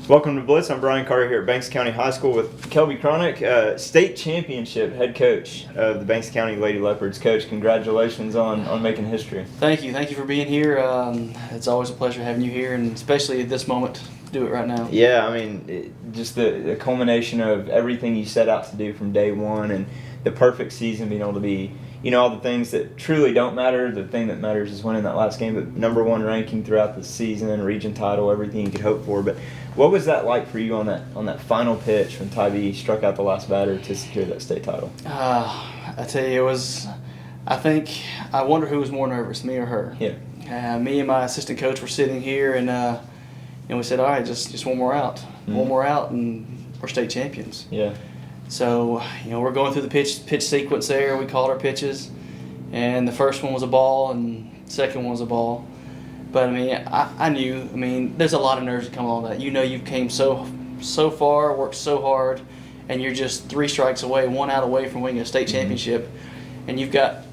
Welcome to Blitz. I'm Brian Carter here at Banks County High School with Kelby Cronic, state championship head coach of the Banks County Lady Leopards. Coach, congratulations on making history. Thank you for being here. It's always a pleasure having you here, and especially at this moment to do it right now. Yeah, I mean, just the culmination of everything you set out to do from day one, and the perfect season, being able to be, all the things that truly don't matter. The thing that matters is winning that last game, but #1 ranking throughout the season, region title, everything you could hope for. But what was that like for you on that final pitch when Tybee struck out the last batter to secure that state title? I tell you, it was. I wonder who was more nervous, me or her. Yeah. Me and my assistant coach were sitting here, and we said, all right, just one more out, one more out, and we're state champions. Yeah. So we're going through the pitch sequence there. We called our pitches, and the first one was a ball, and the second one was a ball. But I knew. There's a lot of nerves that come along with that. You came so far, worked so hard, and you're just 3 strikes away, 1 out away from winning a state championship, and you've got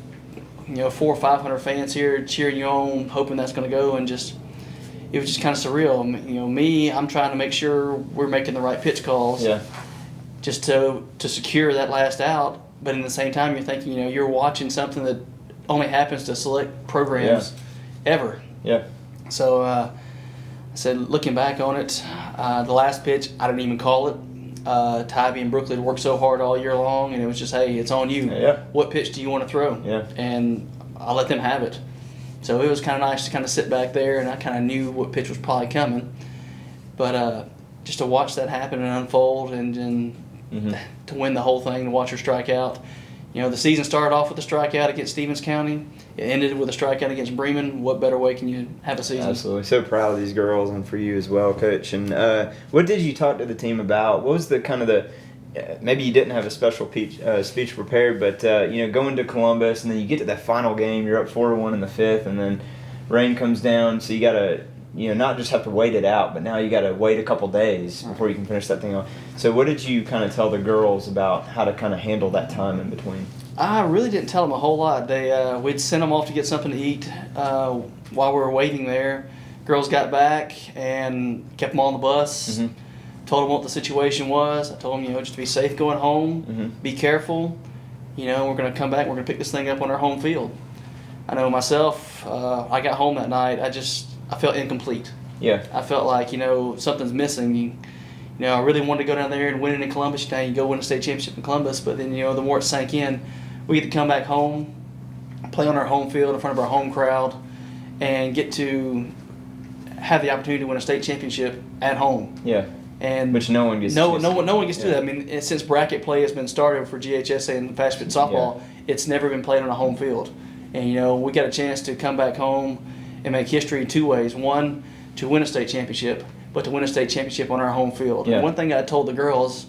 400 or 500 fans here cheering you on, hoping that's going to go, and it was just kind of surreal. I'm trying to make sure we're making the right pitch calls. Yeah. Just to secure that last out, but in the same time, you're thinking, you're watching something that only happens to select programs ever. Yeah. So I said, looking back on it, the last pitch, I didn't even call it. Tybee and Brooklyn worked so hard all year long, and it was just, hey, it's on you. Yeah. What pitch do you want to throw? Yeah. And I let them have it. So it was kind of nice to kind of sit back there, and I kind of knew what pitch was probably coming. But just to watch that happen and unfold, and to win the whole thing, to watch her strike out. The season started off with a strikeout against Stevens County. It ended with a strikeout against Bremen. What better way can you have a season? Absolutely. So proud of these girls and for you as well, Coach. And what did you talk to the team about? What was the kind of maybe you didn't have a special speech prepared, but going to Columbus and then you get to that final game, you're up 4-1 in the 5th, and then rain comes down, so you got to not just have to wait it out, but now you got to wait a couple days before you can finish that thing off. So what did you kind of tell the girls about how to kind of handle that time in between? I really didn't tell them a whole lot. We'd send them off to get something to eat while we were waiting there. Girls got back and kept them on the bus. Told them what the situation was. I told them, just to be safe going home, be careful. We're going to come back. We're going to pick this thing up on our home field. I know myself. I got home that night. I felt incomplete. Yeah. I felt like, something's missing. I really wanted to go down there and win it in Columbus. You go win a state championship in Columbus, but then, the more it sank in, we get to come back home, play on our home field in front of our home crowd, and get to have the opportunity to win a state championship at home. Yeah. And which no one gets. No one gets to do that. Since bracket play has been started for GHSA and fast pitch softball, it's never been played on a home field. And we got a chance to come back home and make history in 2 ways. One, to win a state championship, but to win a state championship on our home field. Yeah. And one thing I told the girls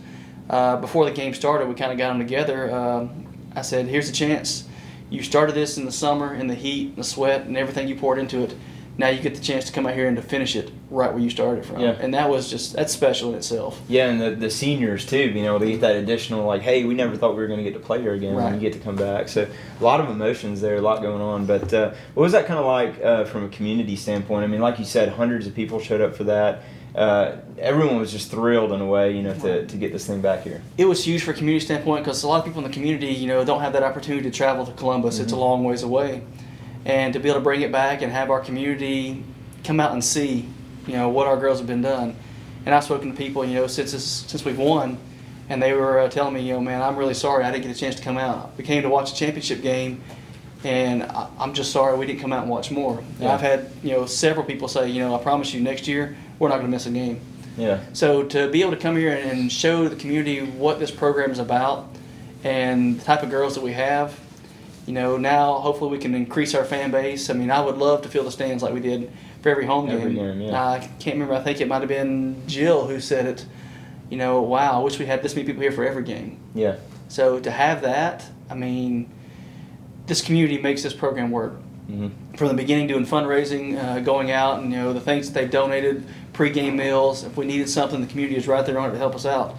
before the game started, we kind of got them together. I said, here's the chance. You started this in the summer, in the heat, the sweat, and everything you poured into it. Now you get the chance to come out here and to finish it right where you started from. Yeah. And that's special in itself. Yeah, and the seniors too, being able to get that additional, like, hey, we never thought we were going to get to play here again, and you get to come back. So a lot of emotions there, a lot going on. But what was that kind of like from a community standpoint? Like you said, hundreds of people showed up for that. Everyone was just thrilled in a way, to get this thing back here. It was huge for a community standpoint because a lot of people in the community, don't have that opportunity to travel to Columbus. It's a long ways away. And to be able to bring it back and have our community come out and see, what our girls have been done. And I've spoken to people, since we've won, and they were telling me, man, I'm really sorry I didn't get a chance to come out. We came to watch a championship game, and I'm just sorry we didn't come out and watch more. And I've had, several people say, I promise you next year we're not going to miss a game. Yeah. So to be able to come here and show the community what this program is about and the type of girls that we have, now hopefully we can increase our fan base. I would love to fill the stands like we did for every home game. Every game, yeah. I can't remember. I think it might have been Jill who said it. Wow, I wish we had this many people here for every game. Yeah. So to have that, this community makes this program work. From the beginning, doing fundraising, going out, and the things that they've donated, pre-game meals. If we needed something, the community is right there on it to help us out.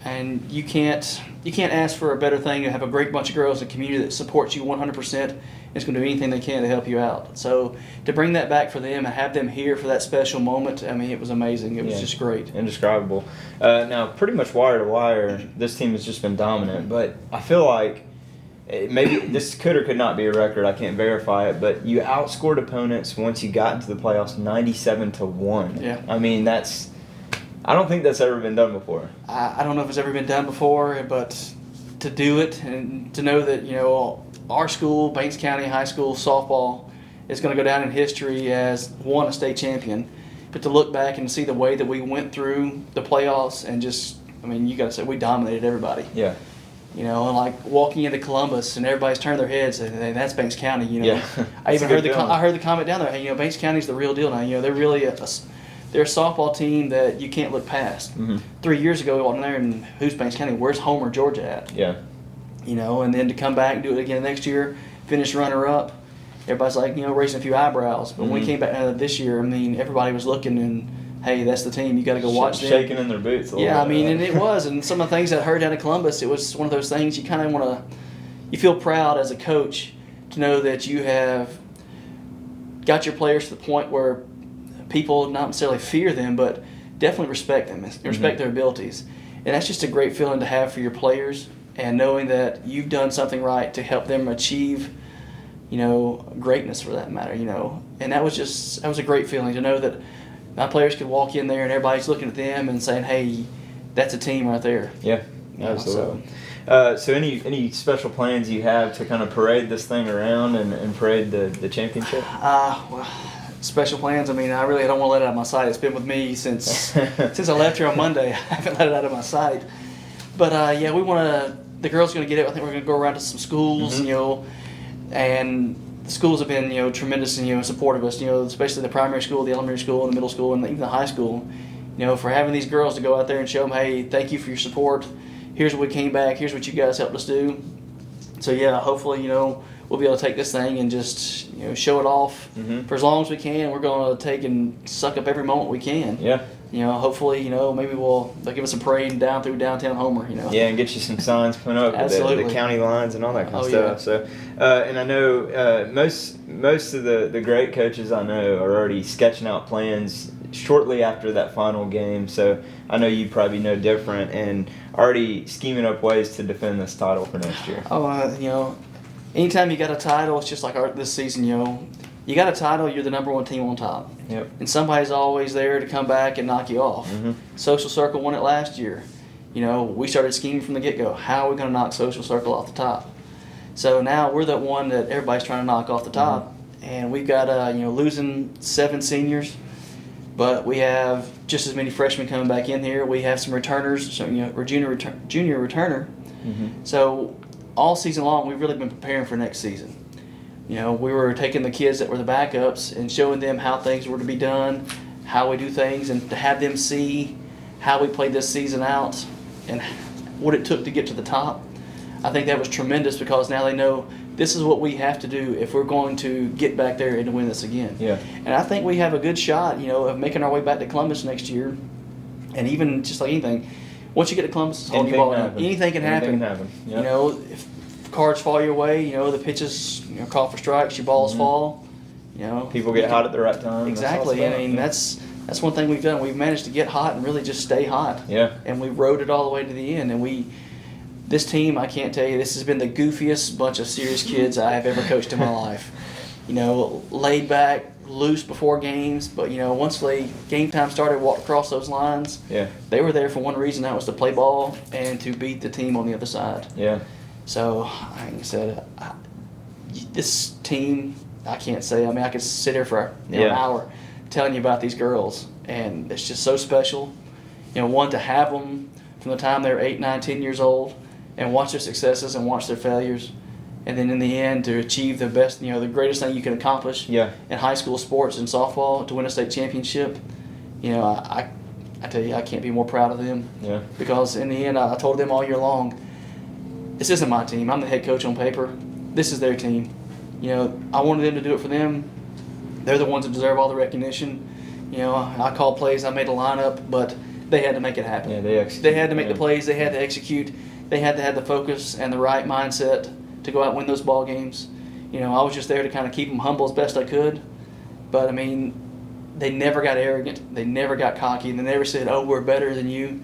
And you can't you can't ask for a better thing to have a great bunch of girls in a community that supports you 100% and is going to do anything they can to help you out. So to bring that back for them and have them here for that special moment, I mean, it was amazing. It was just great. Indescribable. Now, pretty much wire to wire, this team has just been dominant, but I feel like maybe this could or could not be a record. I can't verify it, but you outscored opponents once you got into the playoffs 97-1. Yeah. I mean, I don't think that's ever been done before. I don't know if it's ever been done before, but to do it and to know that, our school, Banks County High School softball, is going to go down in history as won a state champion. But to look back and see the way that we went through the playoffs and you got to say we dominated everybody. Yeah. And like walking into Columbus and everybody's turned their heads and hey, that's Banks County. Yeah. I even heard the comment down there. Hey, Banks County's the real deal now. They're really they're a softball team that you can't look past. Mm-hmm. 3 years ago, we walked in there and who's Banks County? Where's Homer, Georgia at? Yeah. And then to come back and do it again next year, finish runner-up, everybody's like, raising a few eyebrows. But when we came back this year, everybody was looking and, hey, that's the team. You got to go watch them. Shaking in their boots a little bit. And it was. And some of the things that I heard down in Columbus, it was one of those things you kind of want to – you feel proud as a coach to know that you have got your players to the point where people not necessarily fear them, but definitely respect them, respect their abilities. And that's just a great feeling to have for your players and knowing that you've done something right to help them achieve, greatness for that matter, And that was a great feeling to know that my players could walk in there and everybody's looking at them and saying, hey, that's a team right there. Yeah, absolutely. So any special plans you have to kind of parade this thing around and parade the championship? Special plans, I really don't want to let it out of my sight. It's been with me since I left here on Monday. I haven't let it out of my sight. But we want to, the girls are going to get it. I think we're going to go around to some schools, and the schools have been, tremendous and, supportive of us, especially the primary school, the elementary school, the middle school, and even the high school, for having these girls to go out there and show them, hey, thank you for your support. Here's what we came back. Here's what you guys helped us do. So, hopefully, we'll be able to take this thing and just, show it off for as long as we can. We're going to take and suck up every moment we can. Yeah. Hopefully, maybe they'll give us a parade down through downtown Homer, Yeah, and get you some signs put up with the county lines and all that kind of stuff. Yeah. So, and I know most of the great coaches I know are already sketching out plans shortly after that final game. So I know you probably no different and already scheming up ways to defend this title for next year. Anytime you got a title, it's just like this season, you got a title, you're the number one team on top. Yep. And somebody's always there to come back and knock you off. Mm-hmm. Social Circle won it last year. We started scheming from the get-go. How are we going to knock Social Circle off the top? So now we're the one that everybody's trying to knock off the top. Mm-hmm. And we've got, losing 7 seniors, but we have just as many freshmen coming back in here. We have some returners, so, we're junior returner. Mm-hmm. So all season long, we've really been preparing for next season. We were taking the kids that were the backups and showing them how things were to be done, how we do things, and to have them see how we played this season out and what it took to get to the top. I think that was tremendous because now they know this is what we have to do if we're going to get back there and to win this again. Yeah. And I think we have a good shot, of making our way back to Columbus next year. And even just like anything, once you get to Columbus, it's holding your ball down. Anything can happen. Yep. If cards fall your way, the pitches, call for strikes, your balls fall. People get hot at the right time. Exactly. That's one thing we've done. We've managed to get hot and really just stay hot. Yeah. And we rode it all the way to the end. And this team, I can't tell you, this has been the goofiest bunch of serious kids I have ever coached in my life. Laid back, loose before games, but once game time started, walked across those lines. Yeah. They were there for one reason, that was to play ball and to beat the team on the other side. Yeah. So, like I said, this team, I can't say. I could sit here for an hour telling you about these girls, and it's just so special. One, to have them from the time they're 8, 9, 10 years old and watch their successes and watch their failures, and then in the end to achieve the best, the greatest thing you can accomplish in high school sports and softball, to win a state championship. I tell you, I can't be more proud of them. Yeah. Because in the end, I told them all year long, this isn't my team. I'm the head coach on paper. This is their team. I wanted them to do it for them. They're the ones that deserve all the recognition. I called plays, I made a lineup, but they had to make it happen. Yeah, they executed. They had to make the plays. They had to execute. they had to have the focus and the right mindset to go out and win those ball games. You know, I was just there to kind of keep them humble as best I could. But, I mean, they never got arrogant. They never got cocky. They never said, oh, we're better than you.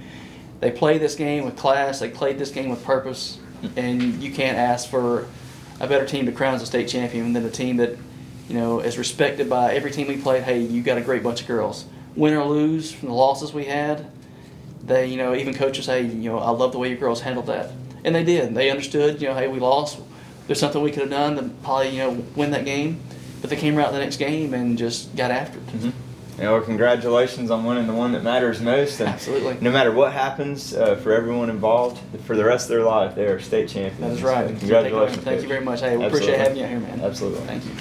They played this game with class. They played this game with purpose. And you can't ask for a better team to crown as a state champion than a team that, you know, is respected by every team we played. Hey, you got a great bunch of girls. Win or lose from the losses we had, they, you know, even coaches say, you know, I love the way your girls handled that. And they did. They understood, you know, hey, we lost. There's something we could have done to probably, you know, win that game. But they came out the next game and just got after it. Mm-hmm. You know, congratulations on winning the one that matters most. And absolutely. No matter what happens for everyone involved, for the rest of their life, they are state champions. That is right. So congratulations. Thank you very much. Hey, we Absolutely. appreciate having you out here, man. Absolutely. Thank you.